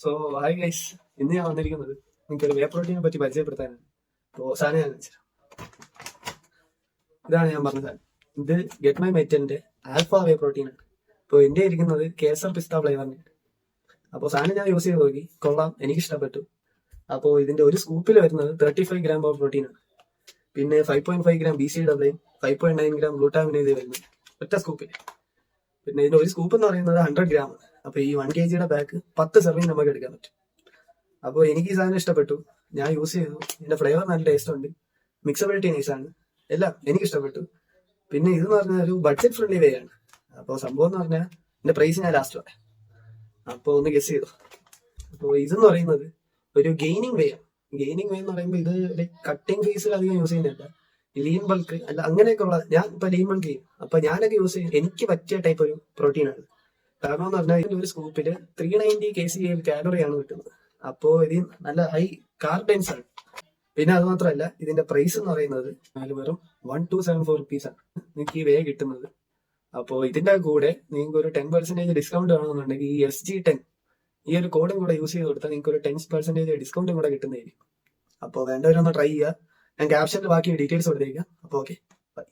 So hi guys, ഇന്ന് ഞാൻ വന്നിരിക്കുന്നത് നിങ്ങൾക്ക് ഒരു വേ പ്രോട്ടീനെ പറ്റി പരിചയപ്പെടുത്താനാണ്. അപ്പോൾ സാധനം ഞാൻ വെച്ചു, ഇതാണ് ഞാൻ പറഞ്ഞ സാധനം. ഇത് ഗെറ്റ് മൈ മെറ്റലിന്റെ ആൽഫ വേ പ്രോട്ടീൻ ആണ്. അപ്പോൾ എന്റെ ഇരിക്കുന്നത് കേസർ പിസ്ത ഫ്ലേവറിന്. അപ്പോൾ സാധനം ഞാൻ യൂസ് ചെയ്ത് നോക്കി, കൊള്ളാം, എനിക്ക് ഇഷ്ടപ്പെട്ടു. അപ്പോൾ ഇതിന്റെ ഒരു സ്കൂപ്പിൽ വരുന്നത് 35 ഗ്രാം ഓഫ് പ്രോട്ടീൻ ആണ്. പിന്നെ 5.5 ഗ്രാം BCAA, 5.9 ഗ്രാം ഗ്ലൂട്ടാമിനേസ് വരുന്നത് ഒറ്റ സ്കൂപ്പിൽ. പിന്നെ ഇതിന്റെ ഒരു സ്കൂപ്പ് എന്ന് പറയുന്നത് 100 ഗ്രാം ആണ്. അപ്പൊ ഈ 1 kg ബാക്ക് 10 സെർവിങ് നമുക്ക് എടുക്കാൻ പറ്റും. അപ്പോൾ എനിക്ക് ഈ സാധനം ഇഷ്ടപ്പെട്ടു, ഞാൻ യൂസ് ചെയ്തു. ഇതിന്റെ ഫ്ലേവർ നല്ല ടേസ്റ്റ് ഉണ്ട്, മിക്സബിലിറ്റി നൈസ് ആണ്, എല്ലാം എനിക്ക് ഇഷ്ടപ്പെട്ടു. പിന്നെ ഇതെന്ന് പറഞ്ഞാൽ ഒരു ബഡ്ജറ്റ് ഫ്രണ്ട്ലി വേ ആണ്. അപ്പോൾ സംഭവം എന്ന് പറഞ്ഞാൽ ഇതിന്റെ പ്രൈസ് ഞാൻ ലാസ്റ്റ് പറയാം. അപ്പോൾ ഒന്ന് ഗസ് ചെയ്തു. അപ്പോൾ ഇതെന്ന് പറയുന്നത് ഒരു ഗെയിനിങ് വേ ആണ്. ഗെയിനിങ് വേ എന്ന് പറയുമ്പോൾ ഇത് കട്ടിങ് ഫേസിൽ അധികം യൂസ് ചെയ്യുന്നില്ല, ലീൻ ബൾക്ക് അല്ല അങ്ങനെയൊക്കെ ഉള്ള. ഞാൻ ഇപ്പൊ ലീൻ ബൾക്ക് ചെയ്യും, അപ്പൊ ഞാനൊക്കെ യൂസ് ചെയ്യും, എനിക്ക് പറ്റിയ ടൈപ്പ് ഒരു പ്രോട്ടീൻ ആണ്. കാരണം എന്ന് പറഞ്ഞാൽ ഇതിന്റെ ഒരു സ്കൂപ്പില് 390 kcal ആണ് കിട്ടുന്നത്. അപ്പോ ഇത് നല്ല ഹൈ കാർബൻസ് ആണ്. പിന്നെ അത് മാത്രമല്ല, ഇതിന്റെ പ്രൈസ് എന്ന് പറയുന്നത് വെറും 1274 റുപ്പീസ് ആണ് നിങ്ങൾക്ക് ഈ വേ കിട്ടുന്നത്. അപ്പോൾ ഇതിന്റെ കൂടെ നിങ്ങൾക്ക് ഒരു 10% ഡിസ്കൗണ്ട് വേണമെന്നുണ്ടെങ്കിൽ ഈ SG10 ഈ ഒരു കോഡും കൂടെ യൂസ് ചെയ്ത് കൊടുത്താൽ നിങ്ങൾക്ക് ഒരു 10% ഡിസ്കൗണ്ടും കൂടെ കിട്ടുന്നതായിരിക്കും. അപ്പോൾ വേണ്ടവരൊന്ന് ട്രൈ ചെയ്യുക. ഞാൻ ക്യാപ്ഷനിൽ ബാക്കി ഡീറ്റെയിൽസ് കൊടുത്തേക്കാം. അപ്പോൾ ഓക്കെ, ബൈ.